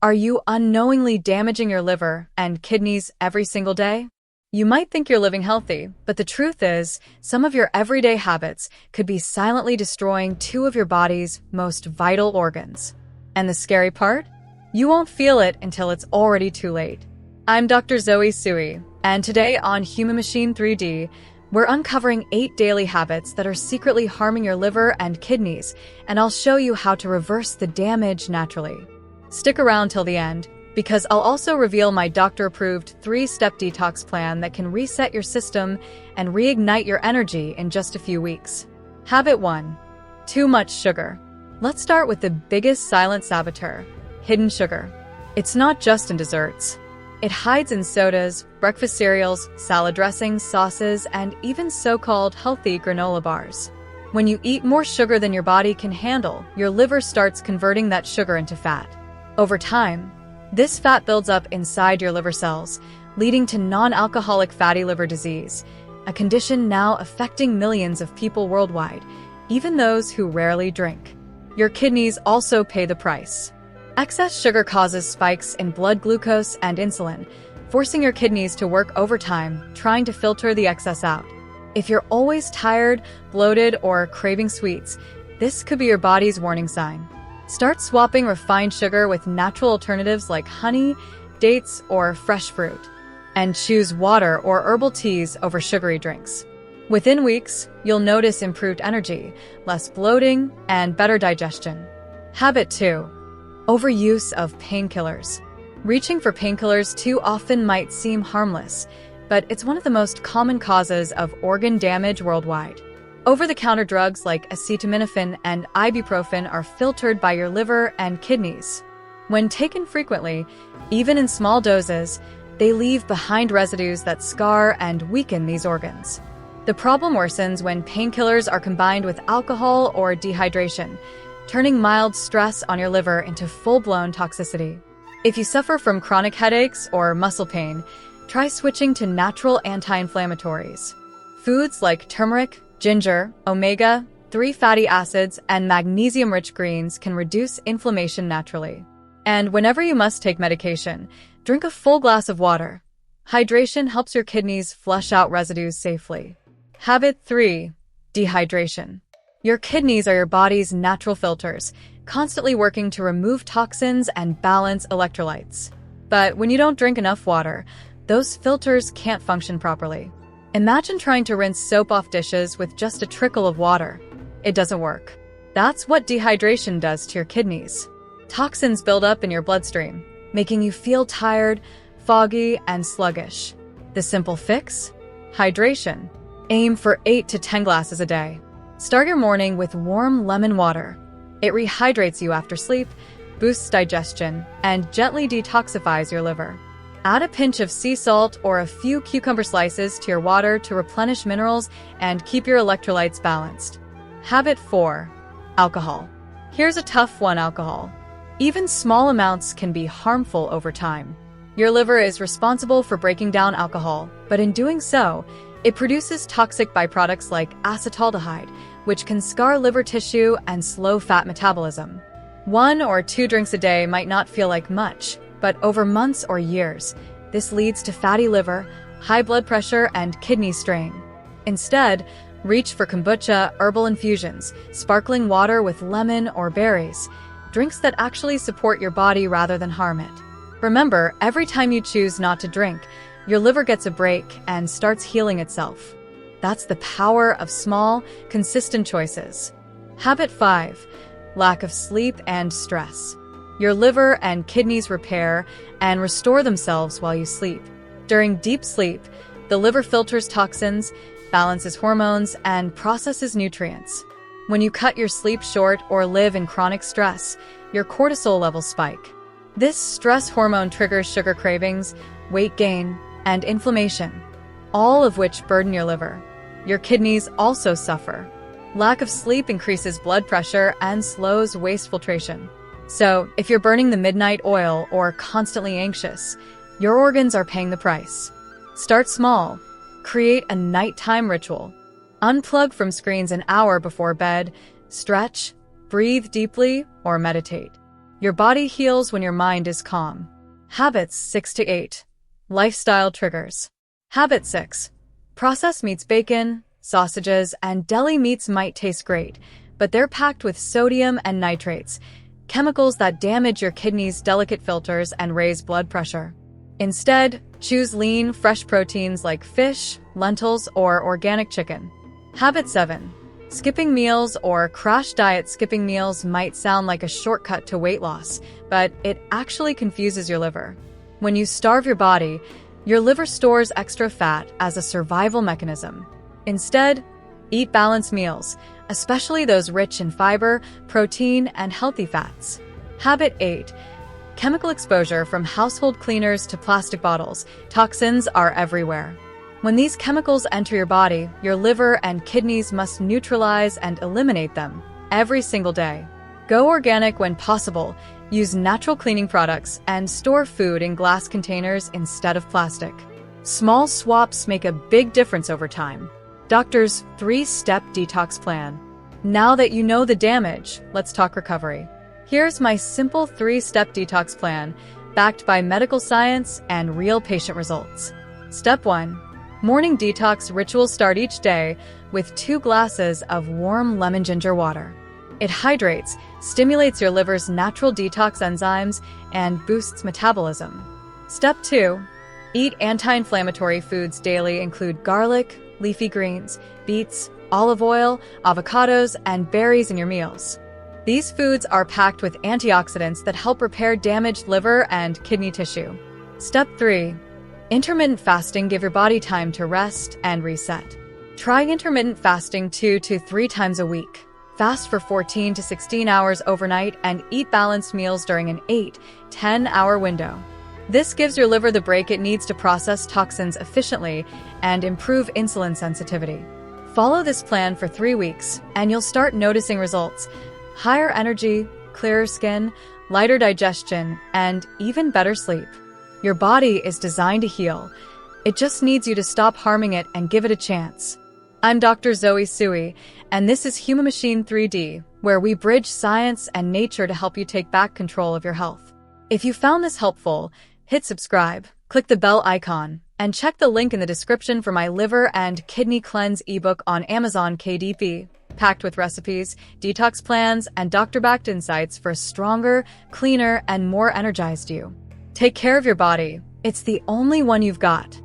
Are you unknowingly damaging your liver and kidneys every single day? You might think you're living healthy, but the truth is, some of your everyday habits could be silently destroying two of your body's most vital organs. And the scary part? You won't feel it until it's already too late. I'm Dr. Tsui, and today on Humanmachine 3D, we're uncovering 8 daily habits that are secretly harming your liver and kidneys, and I'll show you how to reverse the damage naturally. Stick around till the end, because I'll also reveal my doctor-approved 3-step detox plan that can reset your system and reignite your energy in just a few weeks. Habit 1. Too much sugar. Let's start with the biggest silent saboteur, hidden sugar. It's not just in desserts. It hides in sodas, breakfast cereals, salad dressings, sauces, and even so-called healthy granola bars. When you eat more sugar than your body can handle, your liver starts converting that sugar into fat. Over time, this fat builds up inside your liver cells, leading to non-alcoholic fatty liver disease, a condition now affecting millions of people worldwide, even those who rarely drink. Your kidneys also pay the price. Excess sugar causes spikes in blood glucose and insulin, forcing your kidneys to work overtime, trying to filter the excess out. If you're always tired, bloated, or craving sweets, this could be your body's warning sign. Start swapping refined sugar with natural alternatives like honey, dates, or fresh fruit. And choose water or herbal teas over sugary drinks. Within weeks, you'll notice improved energy, less bloating, and better digestion. Habit 2. Overuse of painkillers. Reaching for painkillers too often might seem harmless, but it's one of the most common causes of organ damage worldwide. Over-the-counter drugs like acetaminophen and ibuprofen are filtered by your liver and kidneys. When taken frequently, even in small doses, they leave behind residues that scar and weaken these organs. The problem worsens when painkillers are combined with alcohol or dehydration, turning mild stress on your liver into full-blown toxicity. If you suffer from chronic headaches or muscle pain, try switching to natural anti-inflammatories. Foods like turmeric, ginger, omega-3 fatty acids, and magnesium-rich greens can reduce inflammation naturally. And whenever you must take medication, drink a full glass of water. Hydration helps your kidneys flush out residues safely. Habit 3. Dehydration. Your kidneys are your body's natural filters, constantly working to remove toxins and balance electrolytes. But when you don't drink enough water, those filters can't function properly. Imagine trying to rinse soap off dishes with just a trickle of water. It doesn't work. That's what dehydration does to your kidneys. Toxins build up in your bloodstream, making you feel tired, foggy, and sluggish. The simple fix? Hydration. Aim for 8 to 10 glasses a day. Start your morning with warm lemon water. It rehydrates you after sleep, boosts digestion, and gently detoxifies your liver. Add a pinch of sea salt or a few cucumber slices to your water to replenish minerals and keep your electrolytes balanced. Habit 4. Alcohol. Here's a tough one: alcohol. Even small amounts can be harmful over time. Your liver is responsible for breaking down alcohol, but in doing so, it produces toxic byproducts like acetaldehyde, which can scar liver tissue and slow fat metabolism. 1 or 2 drinks a day might not feel like much, but over months or years, this leads to fatty liver, high blood pressure, and kidney strain. Instead, reach for kombucha, herbal infusions, sparkling water with lemon or berries, drinks that actually support your body rather than harm it. Remember, every time you choose not to drink, your liver gets a break and starts healing itself. That's the power of small, consistent choices. Habit 5. Lack of sleep and stress. Your liver and kidneys repair and restore themselves while you sleep. During deep sleep, the liver filters toxins, balances hormones, and processes nutrients. When you cut your sleep short or live in chronic stress, your cortisol levels spike. This stress hormone triggers sugar cravings, weight gain, and inflammation, all of which burden your liver. Your kidneys also suffer. Lack of sleep increases blood pressure and slows waste filtration. So, if you're burning the midnight oil or constantly anxious, your organs are paying the price. Start small. Create a nighttime ritual. Unplug from screens an hour before bed, stretch, breathe deeply, or meditate. Your body heals when your mind is calm. Habits 6 to 8. Lifestyle triggers. Habit 6. Processed meats, bacon, sausages, and deli meats might taste great, but they're packed with sodium and nitrates, chemicals that damage your kidneys' delicate filters and raise blood pressure. Instead, choose lean, fresh proteins like fish, lentils, or organic chicken. Habit 7. Skipping meals or crash diet. Skipping meals might sound like a shortcut to weight loss, but it actually confuses your liver. When you starve your body, your liver stores extra fat as a survival mechanism. Instead, eat balanced meals, especially those rich in fiber, protein, and healthy fats. Habit 8. Chemical exposure. From household cleaners to plastic bottles, toxins are everywhere. When these chemicals enter your body, your liver and kidneys must neutralize and eliminate them every single day. Go organic when possible, use natural cleaning products, and store food in glass containers instead of plastic. Small swaps make a big difference over time. Doctor's 3-step detox plan. Now that you know the damage, let's talk recovery. Here's my simple 3-step detox plan, backed by medical science and real patient results. Step 1. Morning detox ritual. Start each day with 2 glasses of warm lemon ginger water. It hydrates, stimulates your liver's natural detox enzymes, and boosts metabolism. Step 2. Eat anti-inflammatory foods daily. Include garlic, leafy greens, beets, olive oil, avocados, and berries in your meals. These foods are packed with antioxidants that help repair damaged liver and kidney tissue. Step 3. Intermittent fasting. Give your body time to rest and reset. Try intermittent fasting 2 to 3 times a week. Fast for 14 to 16 hours overnight and eat balanced meals during an 8-10 hour window. This gives your liver the break it needs to process toxins efficiently and improve insulin sensitivity. Follow this plan for 3 weeks, and you'll start noticing results: higher energy, clearer skin, lighter digestion, and even better sleep. Your body is designed to heal. It just needs you to stop harming it and give it a chance. I'm Dr. Tsui, and this is Humanmachine 3D, where we bridge science and nature to help you take back control of your health. If you found this helpful, hit subscribe, click the bell icon, and check the link in the description for my liver and kidney cleanse ebook on Amazon. KDP, packed with recipes, detox plans, and doctor-backed insights for a stronger, cleaner, and more energized you. Take care of your body. It's the only one you've got.